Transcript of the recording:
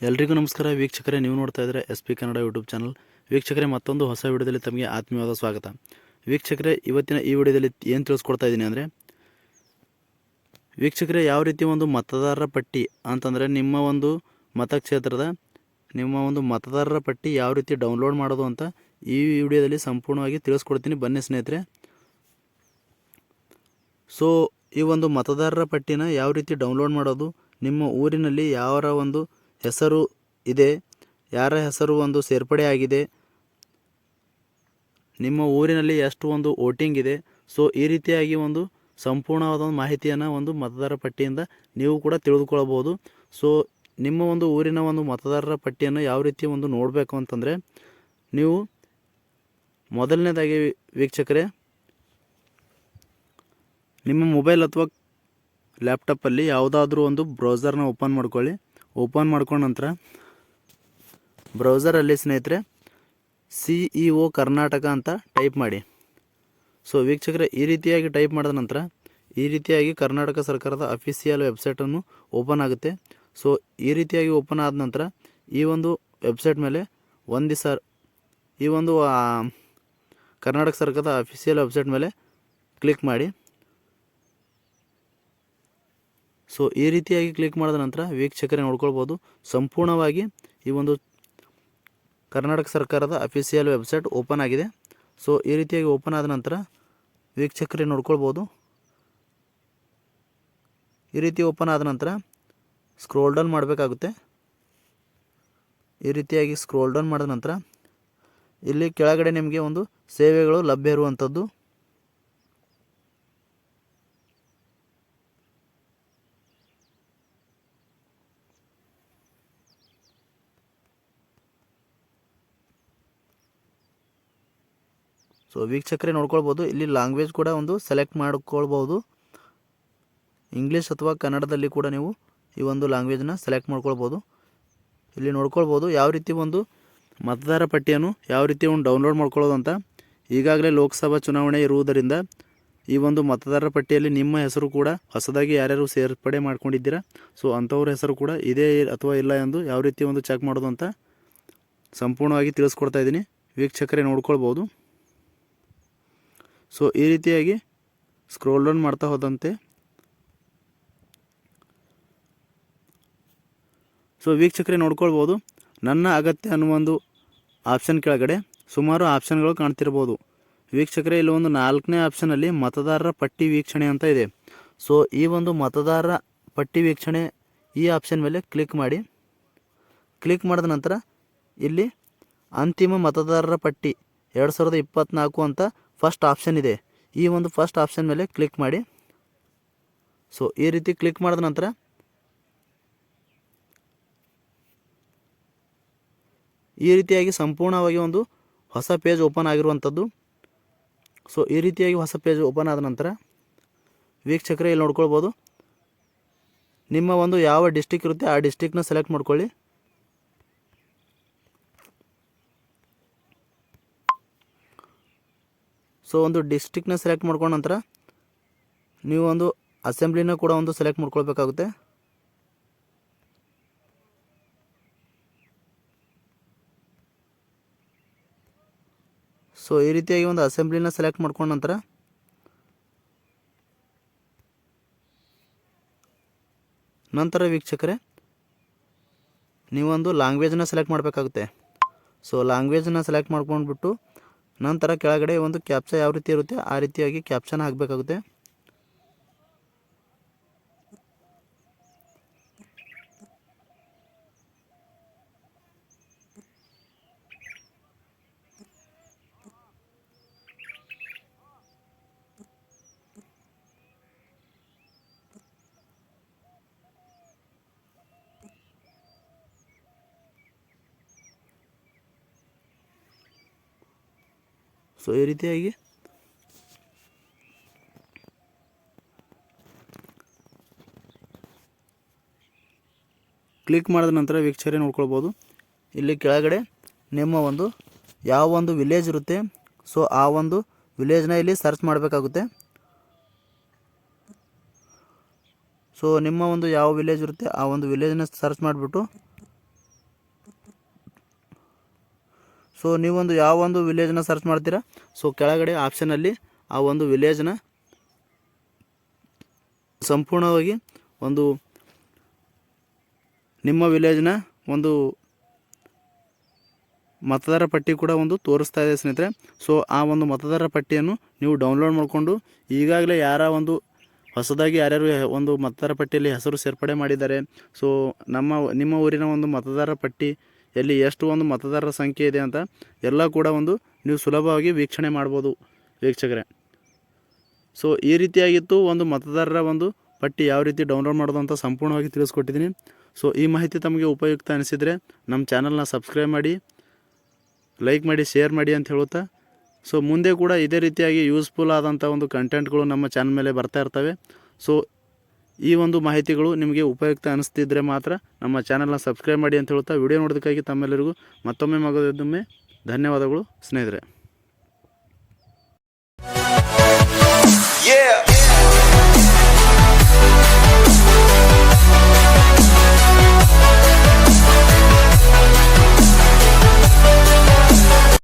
ಎಲ್ರಿಗೂ ನಮಸ್ಕಾರ ವೀಕ್ಷಕರೇ, ನೀವು ನೋಡ್ತಾ ಇದ್ದರೆ SP ಕನ್ನಡ ಯೂಟ್ಯೂಬ್ ಚಾನಲ್. ವೀಕ್ಷಕರೇ, ಮತ್ತೊಂದು ಹೊಸ ವಿಡಿಯೋದಲ್ಲಿ ತಮಗೆ ಆತ್ಮೀಯವಾದ ಸ್ವಾಗತ. ವೀಕ್ಷಕರೇ, ಇವತ್ತಿನ ಈ ವಿಡಿಯೋದಲ್ಲಿ ಏನು ತಿಳಿಸ್ಕೊಡ್ತಾ ಇದ್ದೀನಿ ಅಂದರೆ, ವೀಕ್ಷಕರೇ, ಯಾವ ರೀತಿ ಒಂದು ಮತದಾರರ ಪಟ್ಟಿ ಅಂತಂದರೆ ನಿಮ್ಮ ಒಂದು ಮತಕ್ಷೇತ್ರದ ಮತದಾರರ ಪಟ್ಟಿ ಯಾವ ರೀತಿ ಡೌನ್ಲೋಡ್ ಮಾಡೋದು ಅಂತ ಈ ವಿಡಿಯೋದಲ್ಲಿ ಸಂಪೂರ್ಣವಾಗಿ ತಿಳಿಸ್ಕೊಡ್ತೀನಿ. ಬನ್ನಿ ಸ್ನೇಹಿತರೆ. ಸೊ ಈ ಒಂದು ಮತದಾರರ ಪಟ್ಟಿನ ಯಾವ ರೀತಿ ಡೌನ್ಲೋಡ್ ಮಾಡೋದು, ನಿಮ್ಮ ಊರಿನಲ್ಲಿ ಯಾರ ಒಂದು ಹೆಸರು ಇದೆ, ಯಾರ ಹೆಸರು ಒಂದು ಸೇರ್ಪಡೆ ಆಗಿದೆ, ನಿಮ್ಮ ಊರಿನಲ್ಲಿ ಎಷ್ಟು ಒಂದು ವೋಟಿಂಗ್ ಇದೆ, ಸೊ ಈ ರೀತಿಯಾಗಿ ಒಂದು ಸಂಪೂರ್ಣವಾದ ಒಂದು ಮಾಹಿತಿಯನ್ನು ಒಂದು ಮತದಾರರ ಪಟ್ಟಿಯಿಂದ ನೀವು ಕೂಡ ತಿಳಿದುಕೊಳ್ಳಬಹುದು. ಸೊ ನಿಮ್ಮ ಒಂದು ಊರಿನ ಒಂದು ಮತದಾರರ ಪಟ್ಟಿಯನ್ನು ಯಾವ ರೀತಿ ಒಂದು ನೋಡಬೇಕು ಅಂತಂದರೆ, ನೀವು ಮೊದಲನೇದಾಗಿ ವೀಕ್ಷಕರೇ, ನಿಮ್ಮ ಮೊಬೈಲ್ ಅಥವಾ ಲ್ಯಾಪ್ಟಾಪಲ್ಲಿ ಯಾವುದಾದ್ರೂ ಒಂದು ಬ್ರೌಸರ್ನ ಓಪನ್ ಮಾಡ್ಕೊಳ್ಳಿ. ಓಪನ್ ಮಾಡ್ಕೊಂಡ ನಂತರ ಬ್ರೌಸರಲ್ಲಿ ಸ್ನೇಹಿತರೆ CEO ಕರ್ನಾಟಕ ಅಂತ ಟೈಪ್ ಮಾಡಿ. ಸೊ ವೀಕ್ಷಕರೇ, ಈ ರೀತಿಯಾಗಿ ಟೈಪ್ ಮಾಡಿದ ನಂತರ ಈ ರೀತಿಯಾಗಿ ಕರ್ನಾಟಕ ಸರ್ಕಾರದ ಅಫಿಷಿಯಲ್ ವೆಬ್ಸೈಟನ್ನು ಓಪನ್ ಆಗುತ್ತೆ. ಸೊ ಈ ರೀತಿಯಾಗಿ ಓಪನ್ ಆದ ನಂತರ ಈ ಒಂದು ವೆಬ್ಸೈಟ್ ಮೇಲೆ ಈ ಒಂದು ಕರ್ನಾಟಕ ಸರ್ಕಾರದ ಅಫಿಷಿಯಲ್ ವೆಬ್ಸೈಟ್ ಮೇಲೆ ಕ್ಲಿಕ್ ಮಾಡಿ. ಸೊ ಈ ರೀತಿಯಾಗಿ ಕ್ಲಿಕ್ ಮಾಡಿದ ನಂತರ ವೀಕ್ಷಕರೇ ನೋಡ್ಕೊಳ್ಬೋದು, ಸಂಪೂರ್ಣವಾಗಿ ಈ ಒಂದು ಕರ್ನಾಟಕ ಸರ್ಕಾರದ ಅಫಿಷಿಯಲ್ ವೆಬ್ಸೈಟ್ ಓಪನ್ ಆಗಿದೆ. ಸೊ ಈ ರೀತಿಯಾಗಿ ಓಪನ್ ಆದ ನಂತರ ವೀಕ್ಷಕರೇ ನೋಡ್ಕೊಳ್ಬೋದು, ಈ ರೀತಿ ಓಪನ್ ಆದ ನಂತರ ಸ್ಕ್ರೋಲ್ ಡೌನ್ ಮಾಡಬೇಕಾಗುತ್ತೆ. ಈ ರೀತಿಯಾಗಿ ಸ್ಕ್ರೋಲ್ ಡೌನ್ ಮಾಡಿದ ನಂತರ ಇಲ್ಲಿ ಕೆಳಗಡೆ ನಿಮಗೆ ಒಂದು ಸೇವೆಗಳು ಲಭ್ಯ ಇರುವಂಥದ್ದು, ಸೊ ವೀಕ್ಷಕರೇ ನೋಡ್ಕೊಳ್ಬೋದು, ಇಲ್ಲಿ ಲ್ಯಾಂಗ್ವೇಜ್ ಕೂಡ ಒಂದು ಸೆಲೆಕ್ಟ್ ಮಾಡ್ಕೊಳ್ಬೋದು. ಇಂಗ್ಲೀಷ್ ಅಥವಾ ಕನ್ನಡದಲ್ಲಿ ಕೂಡ ನೀವು ಈ ಒಂದು ಲ್ಯಾಂಗ್ವೇಜನ್ನ ಸೆಲೆಕ್ಟ್ ಮಾಡ್ಕೊಳ್ಬೋದು. ಇಲ್ಲಿ ನೋಡ್ಕೊಳ್ಬೋದು ಯಾವ ರೀತಿ ಒಂದು ಮತದಾರ ಪಟ್ಟಿಯನ್ನು ಯಾವ ರೀತಿ ಒಂದು ಡೌನ್ಲೋಡ್ ಮಾಡ್ಕೊಳ್ಳೋದು ಅಂತ. ಈಗಾಗಲೇ ಲೋಕಸಭಾ ಚುನಾವಣೆ ಇರುವುದರಿಂದ ಈ ಒಂದು ಮತದಾರರ ಪಟ್ಟಿಯಲ್ಲಿ ನಿಮ್ಮ ಹೆಸರು ಕೂಡ ಹೊಸದಾಗಿ ಯಾರ್ಯಾರು ಸೇರ್ಪಡೆ ಮಾಡ್ಕೊಂಡಿದ್ದೀರಾ, ಸೊ ಅಂಥವ್ರ ಹೆಸರು ಕೂಡ ಇದೆ ಅಥವಾ ಇಲ್ಲ ಎಂದು ಯಾವ ರೀತಿ ಒಂದು ಚೆಕ್ ಮಾಡೋದು ಅಂತ ಸಂಪೂರ್ಣವಾಗಿ ತಿಳಿಸ್ಕೊಡ್ತಾ ಇದ್ದೀನಿ. ವೀಕ್ಷಕರೇ ನೋಡ್ಕೊಳ್ಬೋದು. ಸೊ ಈ ರೀತಿಯಾಗಿ ಸ್ಕ್ರೋಲ್ ಡೌನ್ ಮಾಡ್ತಾ ಹೋದಂತೆ ಸೊ ವೀಕ್ಷಕರೇ ನೋಡ್ಕೊಳ್ಬೋದು, ನನ್ನ ಅಗತ್ಯ ಅನ್ನುವ ಒಂದು ಆಪ್ಷನ್ ಕೆಳಗಡೆ ಸುಮಾರು ಆಪ್ಷನ್ಗಳು ಕಾಣ್ತಿರ್ಬೋದು. ವೀಕ್ಷಕರೇ, ಇಲ್ಲಿ ಒಂದು 4ನೇ ಆಪ್ಷನಲ್ಲಿ ಮತದಾರರ ಪಟ್ಟಿ ವೀಕ್ಷಣೆ ಅಂತ ಇದೆ. ಸೊ ಈ ಒಂದು ಮತದಾರರ ಪಟ್ಟಿ ವೀಕ್ಷಣೆ ಈ ಆಪ್ಷನ್ ಮೇಲೆ ಕ್ಲಿಕ್ ಮಾಡಿ. ಕ್ಲಿಕ್ ಮಾಡಿದ ನಂತರ ಇಲ್ಲಿ ಅಂತಿಮ ಮತದಾರರ ಪಟ್ಟಿ 2024 ಅಂತ ಫಸ್ಟ್ ಆಪ್ಷನ್ ಇದೆ. ಈ ಒಂದು ಫಸ್ಟ್ ಆಪ್ಷನ್ ಮೇಲೆ ಕ್ಲಿಕ್ ಮಾಡಿ. ಸೊ ಈ ರೀತಿ ಕ್ಲಿಕ್ ಮಾಡಿದ ನಂತರ ಈ ರೀತಿಯಾಗಿ ಸಂಪೂರ್ಣವಾಗಿ ಒಂದು ಹೊಸ ಪೇಜ್ ಓಪನ್ ಆಗಿರುವಂಥದ್ದು. ಸೊ ಈ ರೀತಿಯಾಗಿ ಹೊಸ ಪೇಜ್ ಓಪನ್ ಆದ ನಂತರ ವೀಕ್ಷಕರೇ ಇಲ್ಲಿ ನೋಡ್ಕೊಳ್ಬೋದು, ನಿಮ್ಮ ಒಂದು ಯಾವ ಡಿಸ್ಟಿಕ್ ಇರುತ್ತೆ ಆ ಡಿಸ್ಟಿಕ್ನ ಸೆಲೆಕ್ಟ್ ಮಾಡ್ಕೊಳ್ಳಿ. ಸೊ ಒಂದು ಡಿಸ್ಟಿಕ್ನ ಸೆಲೆಕ್ಟ್ ಮಾಡ್ಕೊಂಡ ನಂತರ ನೀವು ಒಂದು ಅಸೆಂಬ್ಲಿನ ಕೂಡ ಒಂದು ಸೆಲೆಕ್ಟ್ ಮಾಡ್ಕೊಳ್ಬೇಕಾಗುತ್ತೆ. ಸೊ ಈ ರೀತಿಯಾಗಿ ಒಂದು ಅಸೆಂಬ್ಲಿನ ಸೆಲೆಕ್ಟ್ ಮಾಡ್ಕೊಂಡ ನಂತರ ವೀಕ್ಷಕರೇ ನೀವೊಂದು ಲ್ಯಾಂಗ್ವೇಜನ್ನ ಸೆಲೆಕ್ಟ್ ಮಾಡಬೇಕಾಗುತ್ತೆ. ಸೊ ಲ್ಯಾಂಗ್ವೇಜನ್ನ ಸೆಲೆಕ್ಟ್ ಮಾಡ್ಕೊಂಡ್ಬಿಟ್ಟು ನಂತರ ಕೆಳಗಡೆ ಒಂದು ಕ್ಯಾಪ್ಚಾ ಯಾವ ರೀತಿ ಇರುತ್ತೆ ಆ ರೀತಿಯಾಗಿ ಕ್ಯಾಪ್ಷನ್ ಹಾಕಬೇಕಾಗುತ್ತೆ. ಸೊ ಈ ರೀತಿಯಾಗಿ ಕ್ಲಿಕ್ ಮಾಡಿದ ನಂತರ ವೀಕ್ಷಕರೇ ನೋಡ್ಕೊಳ್ಬೋದು, ಇಲ್ಲಿ ಕೆಳಗಡೆ ನಿಮ್ಮ ಒಂದು ಯಾವ ಒಂದು ವಿಲೇಜ್ ಇರುತ್ತೆ, ಸೊ ಆ ಒಂದು ವಿಲೇಜ್ನ ಇಲ್ಲಿ ಸರ್ಚ್ ಮಾಡಬೇಕಾಗುತ್ತೆ. ಸೊ ನಿಮ್ಮ ಒಂದು ಯಾವ ವಿಲೇಜ್ ಇರುತ್ತೆ ಆ ಒಂದು ವಿಲೇಜ್ನ ಸರ್ಚ್ ಮಾಡಿಬಿಟ್ಟು ಸೊ ನೀವೊಂದು ಯಾವ ಒಂದು ವಿಲೇಜ್ನ ಸರ್ಚ್ ಮಾಡ್ತೀರಾ, ಸೊ ಕೆಳಗಡೆ ಆಪ್ಷನಲ್ಲಿ ಆ ಒಂದು ವಿಲೇಜ್ನ ಸಂಪೂರ್ಣವಾಗಿ ಒಂದು ನಿಮ್ಮ ವಿಲೇಜ್ನ ಒಂದು ಮತದಾರ ಪಟ್ಟಿ ಕೂಡ ಒಂದು ತೋರಿಸ್ತಾ ಇದೆ ಸ್ನೇಹಿತರೆ. ಸೊ ಆ ಒಂದು ಮತದಾರ ಪಟ್ಟಿಯನ್ನು ನೀವು ಡೌನ್ಲೋಡ್ ಮಾಡಿಕೊಂಡು ಈಗಾಗಲೇ ಹೊಸದಾಗಿ ಯಾರ್ಯಾರು ಒಂದು ಮತದಾರ ಪಟ್ಟಿಯಲ್ಲಿ ಹೆಸರು ಸೇರ್ಪಡೆ ಮಾಡಿದ್ದಾರೆ, ಸೊ ನಿಮ್ಮ ಊರಿನ ಒಂದು ಮತದಾರ ಪಟ್ಟಿಯಲ್ಲಿ ಎಷ್ಟು ಒಂದು ಮತದಾರರ ಸಂಖ್ಯೆ ಇದೆ ಅಂತ ಎಲ್ಲ ಕೂಡ ಒಂದು ನೀವು ಸುಲಭವಾಗಿ ವೀಕ್ಷಣೆ ಮಾಡ್ಬೋದು ವೀಕ್ಷಕರೇ. ಸೊ ಈ ರೀತಿಯಾಗಿತ್ತು ಒಂದು ಮತದಾರರ ಒಂದು ಪಟ್ಟಿ ಯಾವ ರೀತಿ ಡೌನ್ಲೋಡ್ ಮಾಡೋದು ಅಂತ ಸಂಪೂರ್ಣವಾಗಿ ತಿಳಿಸ್ಕೊಟ್ಟಿದ್ದೀನಿ. ಸೊ ಈ ಮಾಹಿತಿ ತಮಗೆ ಉಪಯುಕ್ತ ಅನಿಸಿದರೆ ನಮ್ಮ ಚಾನಲ್ನ ಸಬ್ಸ್ಕ್ರೈಬ್ ಮಾಡಿ, ಲೈಕ್ ಮಾಡಿ, ಶೇರ್ ಮಾಡಿ ಅಂತ ಹೇಳುತ್ತಾ, ಸೊ ಮುಂದೆ ಕೂಡ ಇದೇ ರೀತಿಯಾಗಿ ಯೂಸ್ಫುಲ್ ಆದಂಥ ಒಂದು ಕಂಟೆಂಟ್ಗಳು ನಮ್ಮ ಚಾನಲ್ ಮೇಲೆ ಬರ್ತಾ ಇರ್ತವೆ. ಸೊ ಈ ಒಂದು ಮಾಹಿತಿಗಳು ನಿಮಗೆ ಉಪಯುಕ್ತ ಅನಿಸ್ತಿದ್ರೆ ಮಾತ್ರ ನಮ್ಮ ಚಾನಲ್ನ ಸಬ್ಸ್ಕ್ರೈಬ್ ಮಾಡಿ ಅಂತ ಹೇಳ್ತಾ, ವಿಡಿಯೋ ನೋಡೋದಕ್ಕಾಗಿ ತಮ್ಮೆಲ್ಲರಿಗೂ ಮತ್ತೊಮ್ಮೆ ಧನ್ಯವಾದಗಳು ಸ್ನೇಹಿತರೆ.